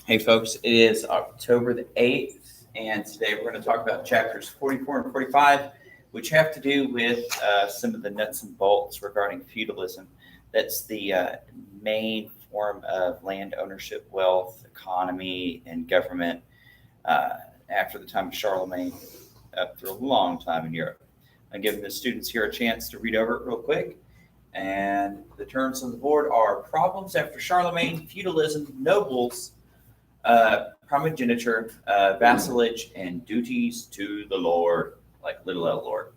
Hey folks, it is October the 8th, and today we're going to talk about chapters 44 and 45, which have to do with some of the nuts and bolts regarding feudalism. That's the main form of land ownership, wealth, economy, and government after the time of Charlemagne, up through a long time in Europe. I'm giving the students here a chance to read over it real quick. And the terms on the board are problems after Charlemagne, feudalism, nobles, primogeniture, vassalage, and duties to the Lord, like little L Lord.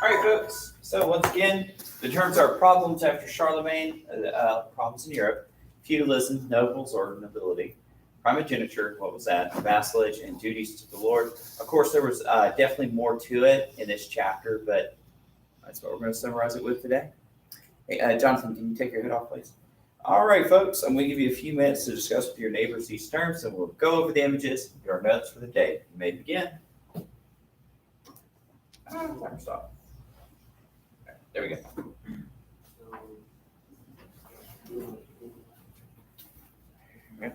All right, folks. So once again, the terms are problems after Charlemagne, problems in Europe, feudalism, nobles or nobility, primogeniture, what was that? Vassalage and duties to the Lord. Of course, there was definitely more to it in this chapter, but that's what we're going to summarize it with today. Hey, Jonathan, can you take your hood off, please? All right, folks. I'm going to give you a few minutes to discuss with your neighbors these terms, and we'll go over the images, your notes for the day. You may begin. Timer stop. There we go.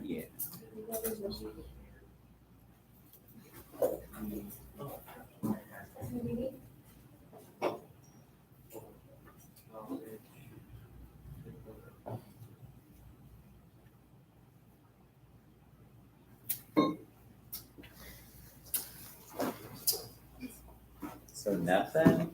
Yeah. So nothing.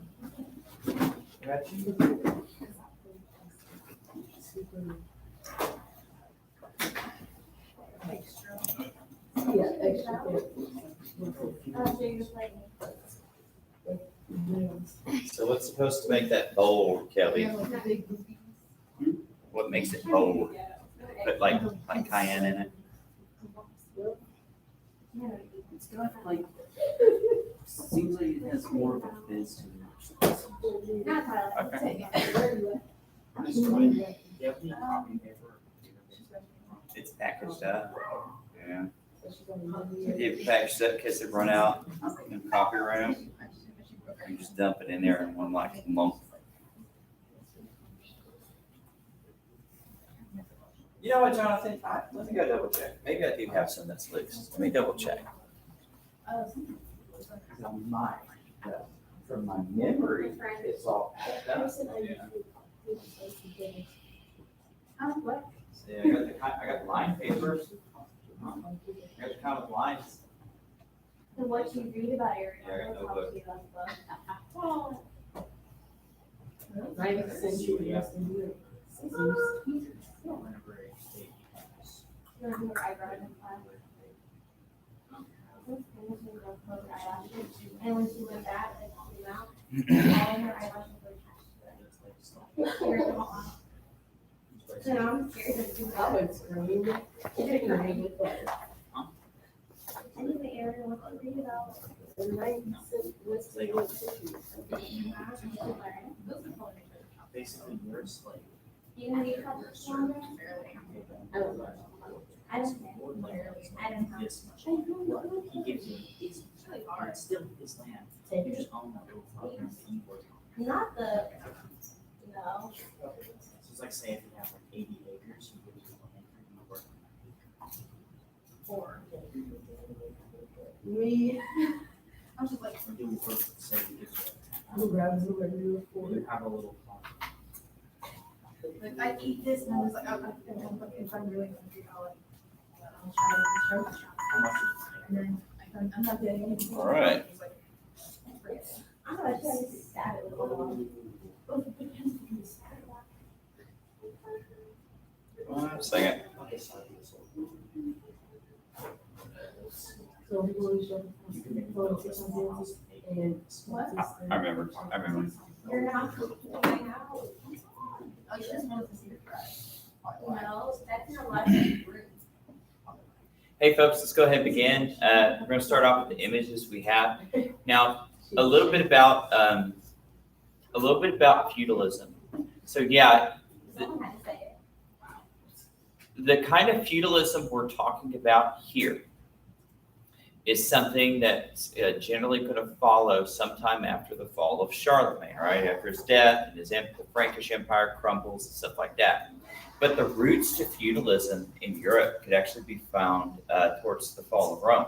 So what's supposed to make that bold, Kelly? What makes it bold? Put like cayenne in it. It's got like, seems like it has more of a fizz to it. Okay. It's packaged up. Yeah. It packaged up because it run out in the copy room. You just dump it in there in one like lump. You know what, Jonathan? Let me go double check. Maybe I do have some that's loose. Let me double check. From my memory, it's all packed up. See, I got line papers. I got the kind of lines. And what you read about Aaron, Yeah, I got no book. Well, 90th century, yes, they do it. her eyebrow in class. And when she went back, like, she came out, all her eyelashes were attached. So now I'm scared that she's I would scream. Anyway, Aaron, what you read about? The 90th century, what's the old century? Basically, you're a slave. You gonna need a couple of longer? I don't know. I don't know. I don't know. This much. He gives you his, it's still his land. You just own that little property that you work on. Not the, no. So it's like saying if you have like 80 acres, you give you 1 acre, you work on that acre. Or Me, I was just like, we're doing work, say you give who grabs the radio for you it? have a little plot. Like I eat this and I was like, if I'm really hungry, I'll like I'll try to show my shop. How much is And then I'm not getting anything. All right. He's like, forget it. I'm gonna try to stab it with a little. Both of the hands can be stabbed. 1 second. So we will show politics on this and. I remember. You're not going out. Oh, you just wanted to see the price. No, that's an 11 group. Hey, folks, let's go ahead and begin. We're going to start off with the images we have. Now, a little bit about feudalism. So, yeah, Someone had to say it. the kind of feudalism we're talking about here is something that's generally going to follow sometime after the fall of Charlemagne, right? After his death and the Frankish Empire crumbles and stuff like that. But the roots to feudalism in Europe could actually be found towards the fall of Rome.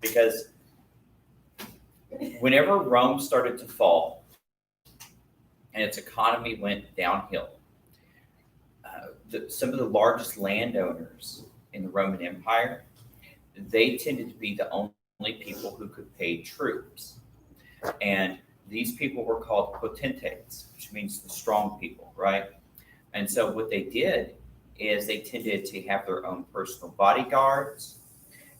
Because whenever Rome started to fall and its economy went downhill, some of the largest landowners in the Roman Empire, they tended to be the only people who could pay troops. And these people were called potentates, which means the strong people, right? And so what they did is they tended to have their own personal bodyguards.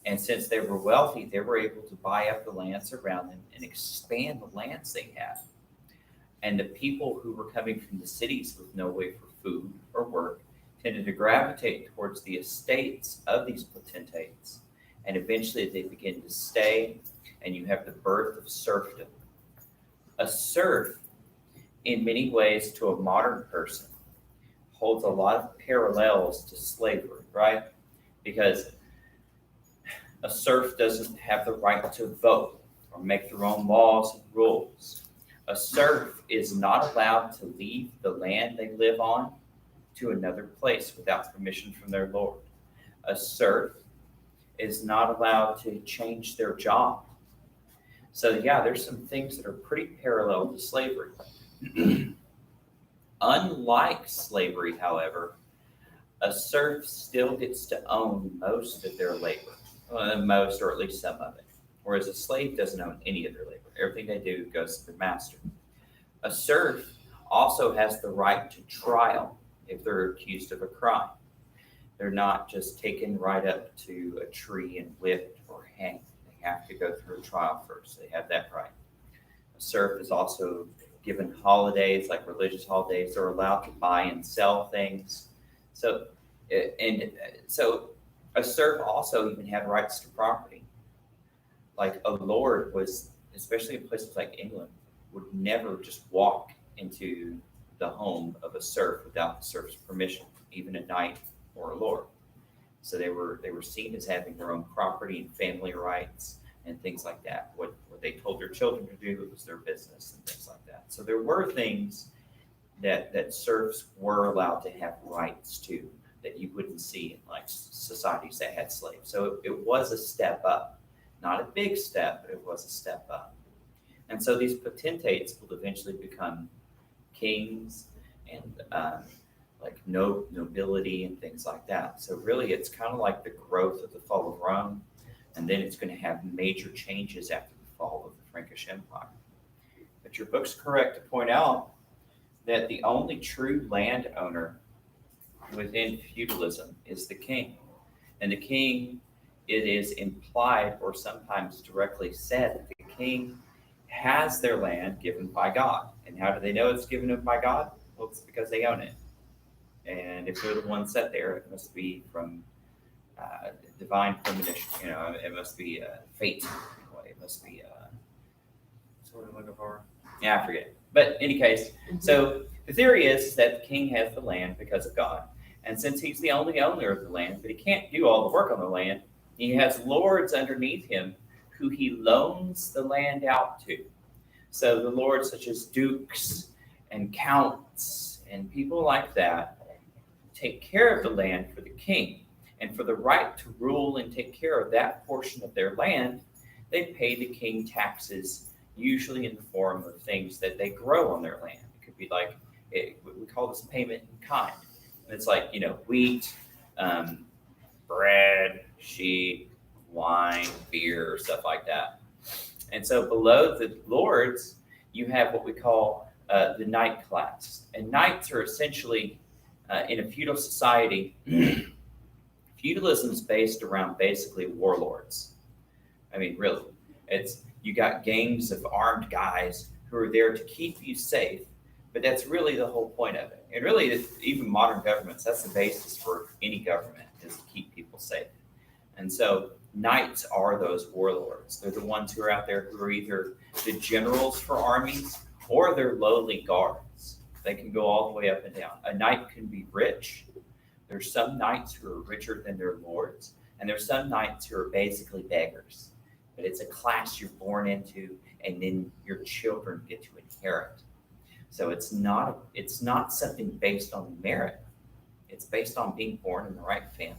And since they were wealthy, they were able to buy up the lands around them and expand the lands they had. And the people who were coming from the cities with no way for food or work tended to gravitate towards the estates of these potentates. And eventually they begin to stay, and you have the birth of serfdom. A serf, in many ways to a modern person, holds a lot of parallels to slavery, right? Because a serf doesn't have the right to vote or make their own laws and rules. A serf is not allowed to leave the land they live on to another place without permission from their lord. A serf is not allowed to change their job. So yeah, there's some things that are pretty parallel to slavery. Unlike slavery, however, a serf still gets to own most of their labor, most or at least some of it, whereas a slave doesn't own any of their labor. Everything they do goes to their master. A serf also has the right to trial if they're accused of a crime. They're not just taken right up to a tree and whipped or hanged. They have to go through a trial first. They have that right. A serf is also given holidays, like religious holidays. They're allowed to buy and sell things. So a serf also even had rights to property. Like a lord was, especially in places like England, would never just walk into the home of a serf without the serf's permission, even a knight or a lord. So they were seen as having their own property and family rights and things like that. What they told their children to do, it was their business and things like that. So there were things that serfs were allowed to have rights to that you wouldn't see in like societies that had slaves. So it was a step up, not a big step, but it was a step up. And so these potentates will eventually become kings and like nobility and things like that. So really it's kind of like the growth of the fall of Rome, and then it's going to have major changes after the fall of the Frankish Empire. But your book's correct to point out that the only true landowner within feudalism is the king. And the king, it is implied or sometimes directly said that the king has their land given by God. And how do they know it's given by God? Well, it's because they own it. And if they're the ones set there, it must be from divine premonition. You know, it must be fate. It must be what am I looking for? Yeah, I forget. But in any case, so the theory is that the king has the land because of God. And since he's the only owner of the land, but he can't do all the work on the land, he has lords underneath him who he loans the land out to. So the lords such as dukes and counts and people like that take care of the land for the king. And for the right to rule and take care of that portion of their land, they pay the king taxes, usually in the form of things that they grow on their land. It could be like, we call this payment in kind. And it's like, wheat, bread, sheep, wine, beer, stuff like that. And so below the lords, you have what we call the knight class. And knights are essentially, in a feudal society, feudalism is based around basically warlords. I mean, really, you got gangs of armed guys who are there to keep you safe, but that's really the whole point of it. And really, even modern governments, that's the basis for any government, is to keep people safe. And so knights are those warlords. They're the ones who are out there who are either the generals for armies or they're lowly guards. They can go all the way up and down. A knight can be rich. There's some knights who are richer than their lords, and there's some knights who are basically beggars. But it's a class you're born into, and then your children get to inherit. So it's not something based on merit. It's based on being born in the right family.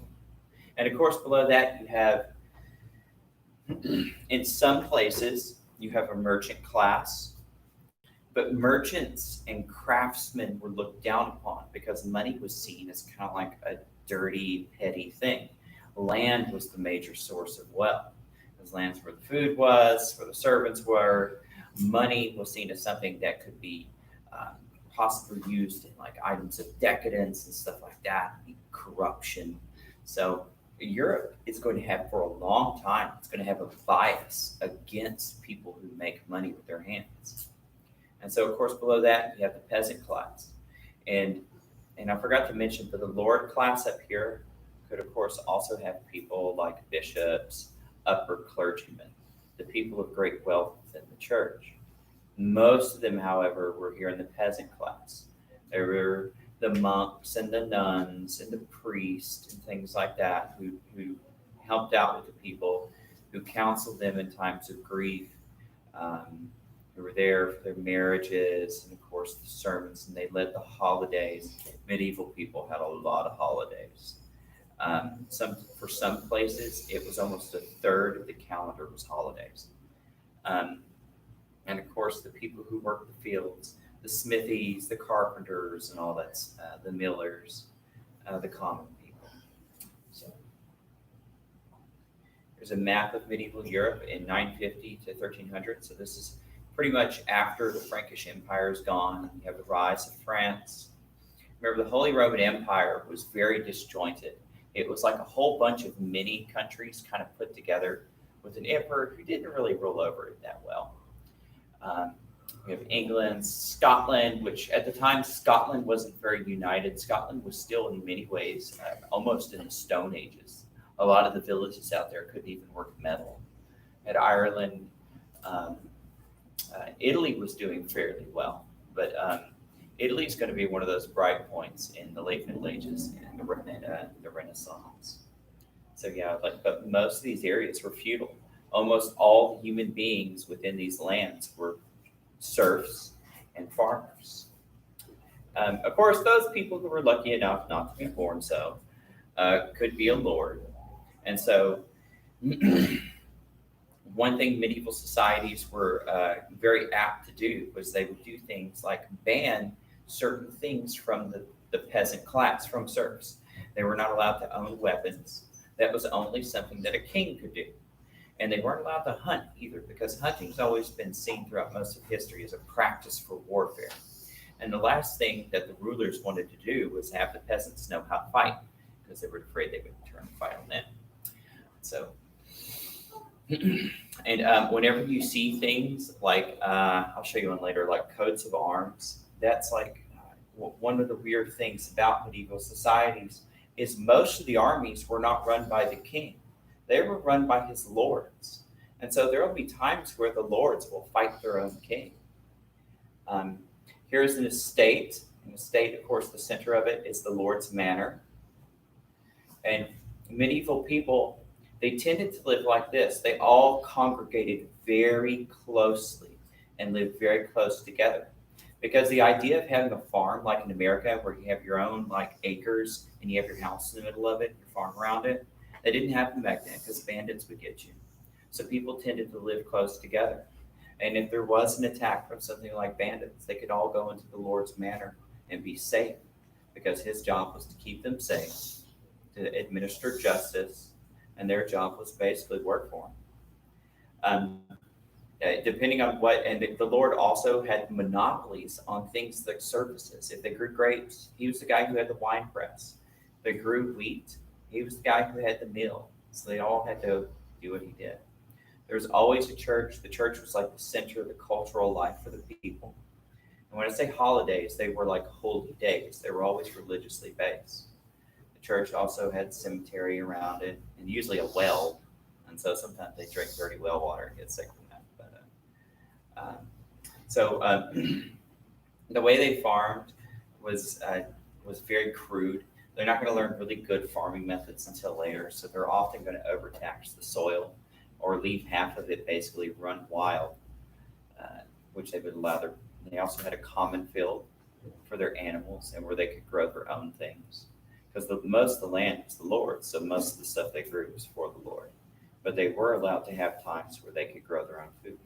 And of course, below that, you have, in some places, you have a merchant class. But merchants and craftsmen were looked down upon because money was seen as kind of like a dirty, petty thing. Land was the major source of wealth. Because land's where the food was, where the servants were. Money was seen as something that could be possibly used in like items of decadence and stuff like that, corruption. So Europe is going to have, for a long time, it's going to have a bias against people who make money with their hands. And so, of course, below that, you have the peasant class. And I forgot to mention, but the lord class up here could, of course, also have people like bishops, upper clergymen, the people of great wealth within the church. Most of them, however, were here in the peasant class. There were the monks and the nuns and the priests and things like that who helped out with the people, who counseled them in times of grief, who were there for their marriages, and of course the sermons, and they led the holidays. Medieval people had a lot of holidays. For some places, it was almost a third of the calendar was holidays. And of course, the people who worked the fields, the smithies, the carpenters, and all that, the millers, the common people. So there's a map of medieval Europe in 950 to 1300. So this is pretty much after the Frankish Empire is gone. You have the rise of France. Remember, the Holy Roman Empire was very disjointed. It was like a whole bunch of mini countries kind of put together with an emperor who didn't really rule over it that well. We have England, Scotland, which at the time Scotland wasn't very united. Scotland was still in many ways almost in the Stone Ages. A lot of the villages out there couldn't even work metal. At Ireland, Italy was doing fairly well, but Italy is going to be one of those bright points in the late Middle Ages and the Renaissance. So yeah, but most of these areas were feudal. Almost all the human beings within these lands were serfs and farmers. Of course, those people who were lucky enough not to be born so could be a lord. And so one thing medieval societies were very apt to do was they would do things like ban certain things from the peasant class, from serfs. They were not allowed to own weapons. That was only something that a king could do. And they weren't allowed to hunt either, because hunting's always been seen throughout most of history as a practice for warfare. And the last thing that the rulers wanted to do was have the peasants know how to fight, because they were afraid they would turn the fight on them. So, and whenever you see things like, I'll show you one later, like coats of arms, that's like one of the weird things about medieval societies is most of the armies were not run by the king. They were run by his lords. And so there will be times where the lords will fight their own king. Here's an estate. An estate, of course, the center of it is the lord's manor. And medieval people, they tended to live like this. They all congregated very closely and lived very close together. Because the idea of having a farm like in America, where you have your own like acres and you have your house in the middle of it, your farm around it, that didn't happen back then because bandits would get you. So people tended to live close together. And if there was an attack from something like bandits, they could all go into the Lord's manor and be safe, because his job was to keep them safe, to administer justice, and their job was basically work for them. Depending on what, and the Lord also had monopolies on things like services. If they grew grapes, he was the guy who had the wine press. If they grew wheat, he was the guy who had the mill. So they all had to do what he did. There was always a church. The church was like the center of the cultural life for the people. And when I say holidays, they were like holy days. They were always religiously based. The church also had cemetery around it, and usually a well. And so sometimes they drink dirty well water and get sick from that. The way they farmed was very crude. They're not going to learn really good farming methods until later, so they're often going to overtax the soil or leave half of it basically run wild, which they would allow their. They also had a common field for their animals and where they could grow their own things, because most of the land was the Lord's, so most of the stuff they grew was for the Lord. But they were allowed to have times where they could grow their own food.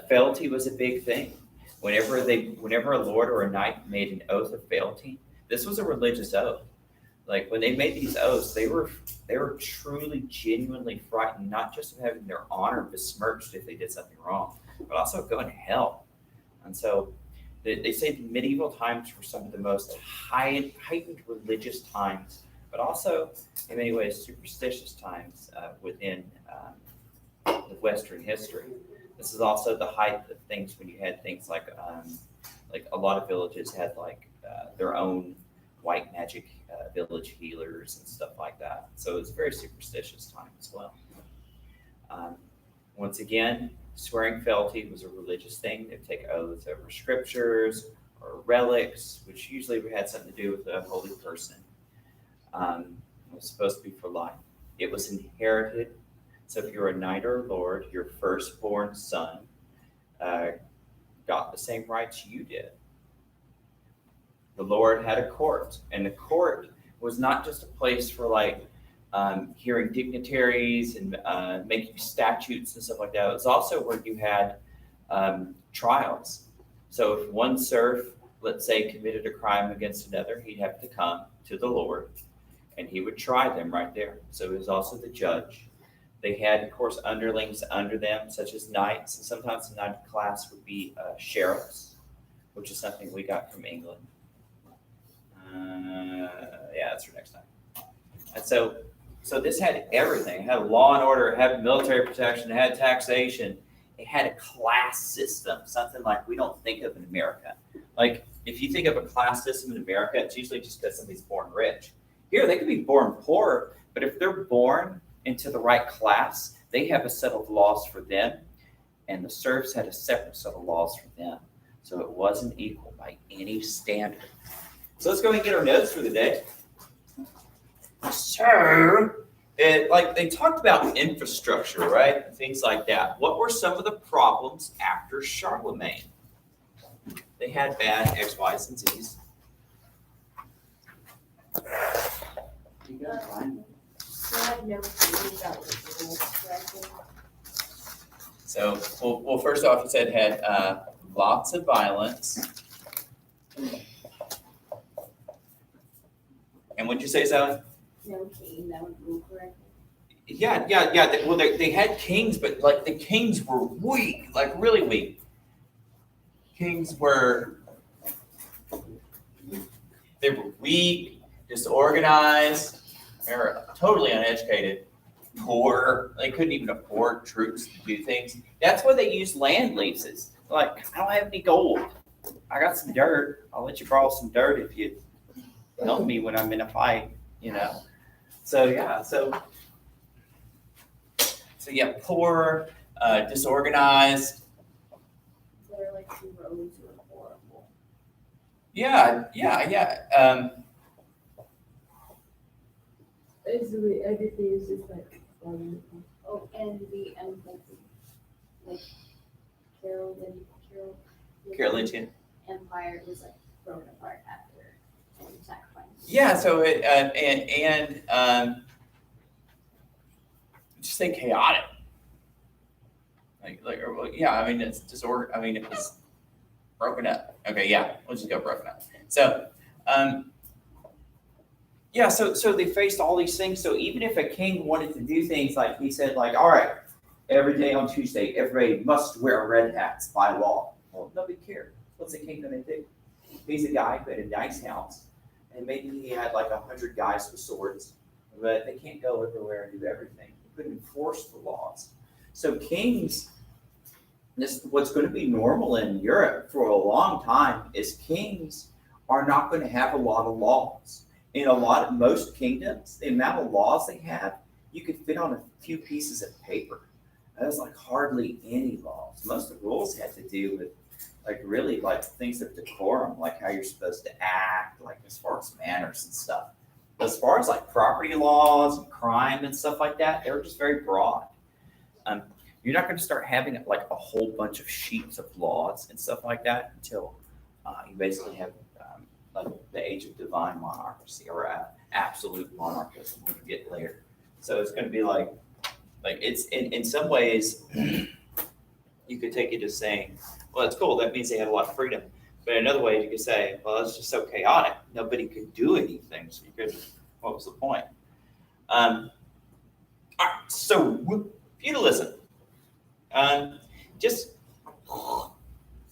Fealty was a big thing. Whenever a lord or a knight made an oath of fealty, this was a religious oath. Like when they made these oaths, they were truly, genuinely frightened, not just of having their honor besmirched if they did something wrong, but also going to hell. And so they say the medieval times were some of the most heightened religious times, but also in many ways superstitious times within the Western history. This is also the height of things when you had things like a lot of villages had their own white magic village healers and stuff like that. So it was a very superstitious time as well. Once again, swearing fealty was a religious thing. They'd take oaths over scriptures or relics, which usually had something to do with a holy person. It was supposed to be for life. It was inherited. So if you're a knight or a lord, your firstborn son got the same rights you did. The Lord had a court, and the court was not just a place for hearing dignitaries and making statutes and stuff like that. It was also where you had trials. So if one serf, let's say, committed a crime against another, he'd have to come to the Lord, and he would try them right there. So he was also the judge. They had, of course, underlings under them, such as knights, and sometimes the knight class would be sheriffs, which is something we got from England. That's for next time. And so this had everything. It had law and order, it had military protection, it had taxation, it had a class system, something like we don't think of in America. Like if you think of a class system in America, it's usually just because somebody's born rich. Here, they could be born poor, but if they're born into the right class, they have a set of laws for them, and the serfs had a separate set of laws for them. So it wasn't equal by any standard. So let's go and get our notes for the day. So, they talked about infrastructure, right? Things like that. What were some of the problems after Charlemagne? They had bad X, Y's, and Z's. You guys find So, well, first off, it said it had lots of violence. And what'd you say, Sally? No king that would rule correctly. Yeah. Well, they had kings, but the kings were weak, really weak. Kings were weak, disorganized. They were totally uneducated, poor. They couldn't even afford troops to do things. That's why they used land leases. I don't have any gold. I got some dirt. I'll let you borrow some dirt if you help me when I'm in a fight, So poor, disorganized. There are two roads who are horrible. Yeah. Basically, everything is just Oh, and the Carolingian. Empire was thrown apart after an attack by. Yeah. So it just say chaotic. It's disorder. It was broken up. Okay, yeah, we'll just go broken up. So, Yeah, so they faced all these things. So even if a king wanted to do things like he said, like, all right, every day on Tuesday, everybody must wear red hats by law. Well, nobody cared. What's the king gonna do? He's a guy who had a nice house, and maybe he had like 100 guys with swords, but they can't go everywhere and do everything. He couldn't enforce the laws. So kings, this what's going to be normal in Europe for a long time is kings are not going to have a lot of laws. In most kingdoms, the amount of laws they have, you could fit on a few pieces of paper. There's like hardly any laws. Most of the rules had to do with like really like things of decorum, like how you're supposed to act, like as far as manners and stuff. But as far as like property laws and crime and stuff like that, they were just very broad. You're not going to start having like a whole bunch of sheets of laws and stuff like that until you basically have like the age of divine monarchy or absolute monarchism when you get later. So it's going to be like it's in some ways you could take it as saying, well, it's cool. That means they have a lot of freedom. But another way you could say, well, it's just so chaotic. Nobody could do anything. So you could, what was the point? All right, so feudalism.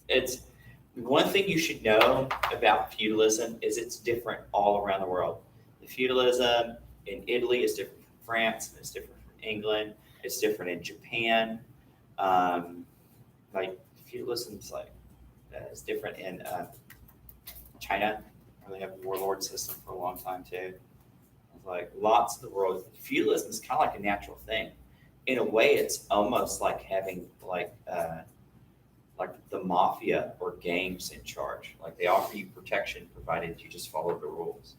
It's one thing you should know about feudalism is it's different all around the world. The feudalism in Italy is different from France. It's different from England. It's different in Japan. Like feudalism is different in China, where they have a warlord system for a long time too. Like lots of the world, feudalism is kind of like a natural thing. In a way, it's almost like having like the mafia or gangs in charge. Like they offer you protection provided you just follow the rules.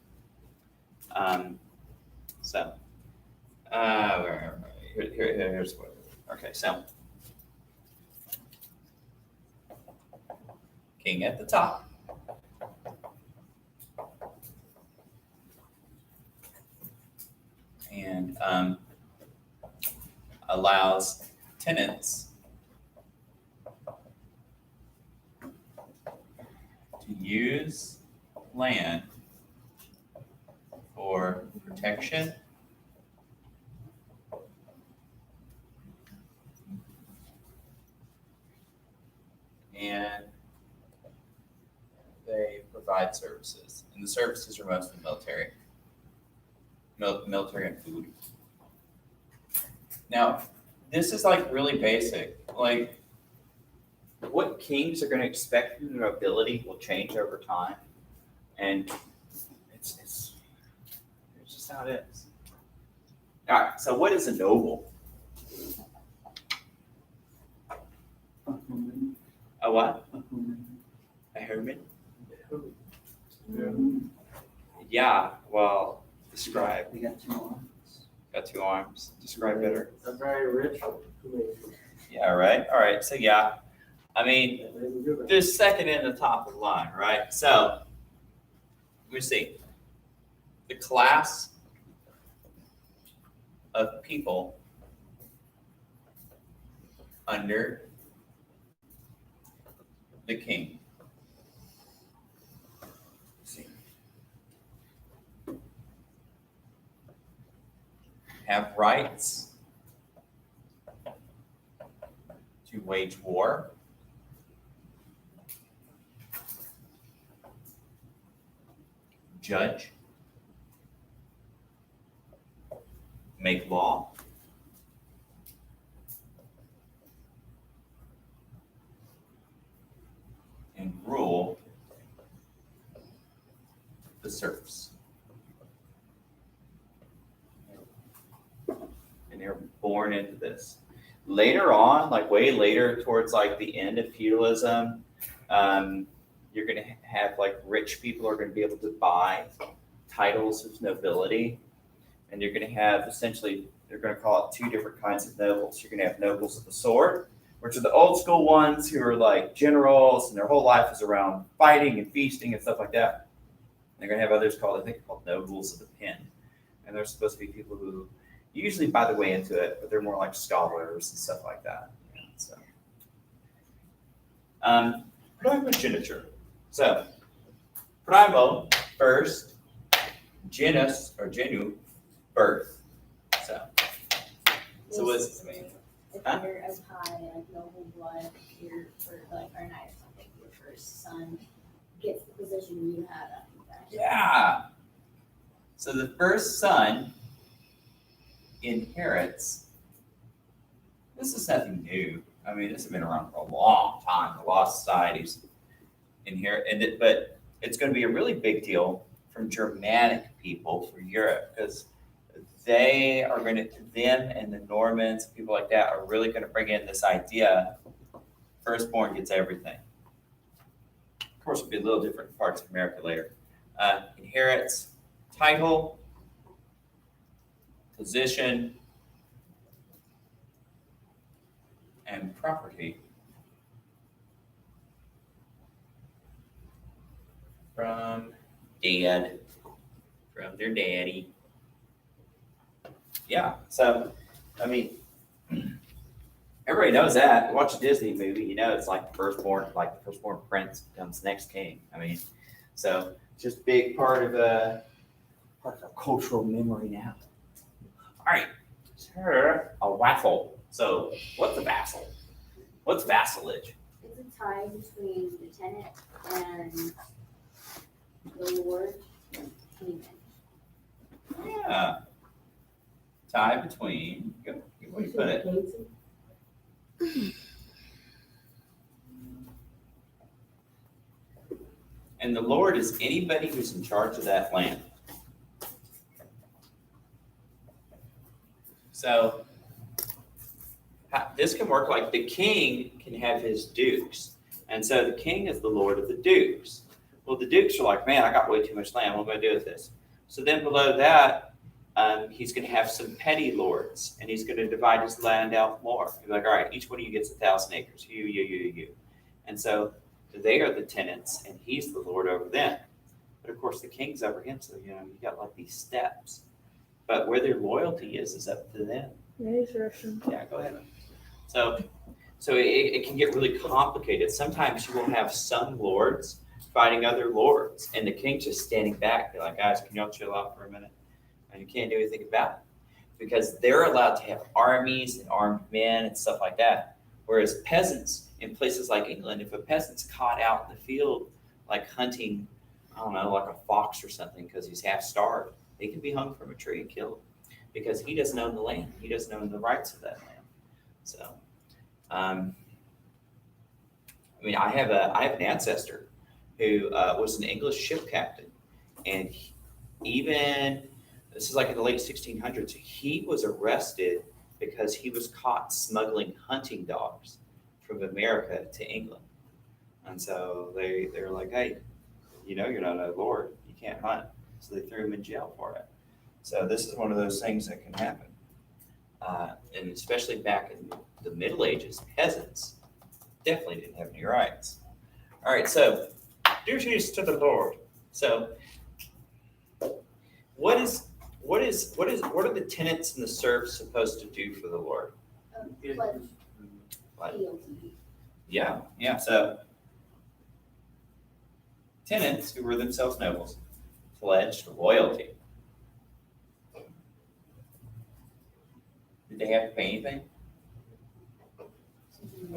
Here's what. Okay, so king at the top. And allows tenants to use land for protection and they provide services. And the services are mostly military and food. Now, this is like really basic. Like, what kings are going to expect from the nobility will change over time, and it's just how it is. All right. So, what is a noble? A what? A hermit? Yeah. Well, describe. We got 2 arms. Got 2 arms. Describe better. A very rich. Yeah, right. All right. So yeah, I mean, the second and the top of the line, right? So let me see. The class of people under the king. Let's see. Have rights to wage war, judge, make law, and rule the serfs. And they're born into this. Later on, like way later, towards like the end of feudalism, you're going to have like rich people are going to be able to buy titles of nobility, and you're going to have essentially they're going to call it 2 different kinds of nobles. You're going to have nobles of the sword, which are the old school ones who are like generals, and their whole life is around fighting and feasting and stuff like that. And they're going to have others called nobles of the pen, and they're supposed to be people who usually buy the way into it, but they're more like scholars and stuff like that. So, primogeniture. So, primo, first, genus or genu, birth. So what's, I mean, If Huh? you're as high, like noble blood, you're for like our knight or something, your first son gets the position you had after that. yeah. So the first son inherits. This is nothing new. I mean, this has been around for a long time. The law societies inherit, but it's going to be a really big deal from Germanic people for Europe because they are going to, them and the Normans, people like that, are really going to bring in this idea: firstborn gets everything. Of course, it'll be a little different in parts of America later. Inherits title, position, and property from their daddy. Yeah, so, I mean, everybody knows that. Watch a Disney movie, you know, it's like the firstborn prince becomes the next king. I mean, so just a big part of our cultural memory now. All right, sir, a waffle. So, what's a vassal? What's vassalage? It's a tie between the tenant and the lord king. Yeah. Tie between, where do you put it? And the Lord is anybody who's in charge of that land. So this can work like the king can have his dukes. And so the king is the lord of the dukes. Well, the dukes are like, man, I got way too much land. What am I going to do with this? So then below that, he's going to have some petty lords, and he's going to divide his land out more. He's like, all right, each one of you gets 1,000 acres. You. And so they are the tenants, and he's the lord over them. But of course, the king's over him, so you got like these steps. But where their loyalty is up to them. Yeah, go ahead. So it can get really complicated. Sometimes you will have some lords fighting other lords, and the king just standing back, be like, guys, can y'all chill out for a minute? And you can't do anything about it because they're allowed to have armies and armed men and stuff like that. Whereas peasants in places like England, if a peasant's caught out in the field, like hunting, I don't know, like a fox or something, because he's half starved, they can be hung from a tree and killed because he doesn't own the land. He doesn't own the rights of that land. So, I mean, I have an ancestor who was an English ship captain, and this is like in the late 1600s, he was arrested because he was caught smuggling hunting dogs from America to England. And so they're like, hey, you're not a lord, you can't hunt. So they threw him in jail for it. So this is one of those things that can happen. And especially back in the Middle Ages, peasants definitely didn't have any rights. All right, so duties to the Lord. So what are the tenants and the serfs supposed to do for the Lord? Pledge What? fealty. Yeah. So tenants, who were themselves nobles, pledged loyalty. Did they have to pay anything?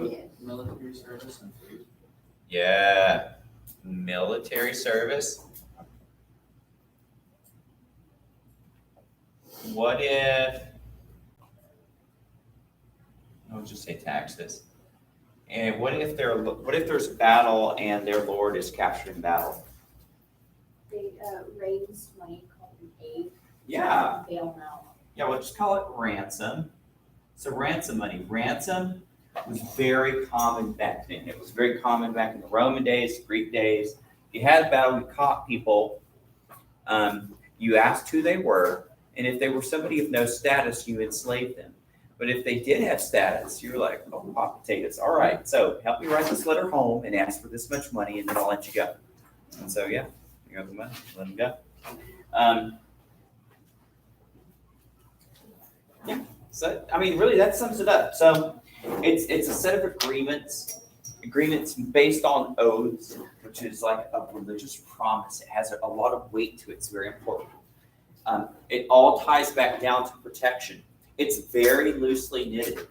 Yes. Military service and food. Yeah, military service. What if, I'll just say taxes. And what if there's a battle and their lord is captured in battle? They raise money called an aid. Yeah. Bail them out. Yeah, we'll just call it ransom. So ransom money. Ransom was very common back then. It was very common back in the Roman days, Greek days. You had a battle, you caught people, you asked who they were, and if they were somebody of no status, you enslaved them. But if they did have status, you were like, oh, hot potatoes. All right, so help me write this letter home and ask for this much money, and then I'll let you go. And so, yeah, you got the money, let them go. Yeah, so, I mean, really, that sums it up. So it's a set of agreements based on oaths, which is like a religious promise. It has a lot of weight to it. It's very important. It all ties back down to protection. It's very loosely knitted.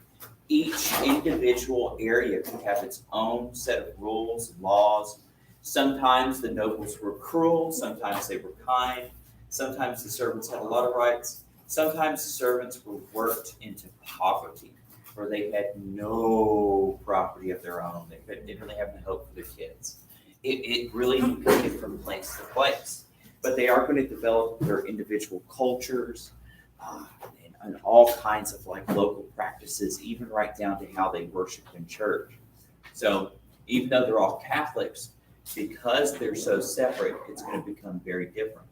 Each individual area can have its own set of rules, laws. Sometimes the nobles were cruel, sometimes they were kind, sometimes the servants had a lot of rights, sometimes the servants were worked into poverty, where they had no property of their own. They didn't really have any hope for their kids. It really depended from place to place. But they are going to develop their individual cultures and all kinds of like local practices, even right down to how they worship in church. So even though they're all Catholics, because they're so separate, it's going to become very different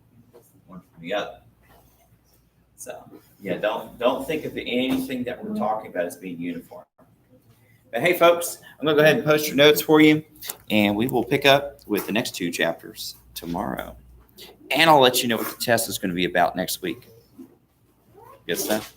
one from the other. So yeah, don't think of anything that we're talking about as being uniform. But hey, folks, I'm going to go ahead and post your notes for you, and we will pick up with the next 2 chapters tomorrow. And I'll let you know what the test is going to be about next week. Good stuff.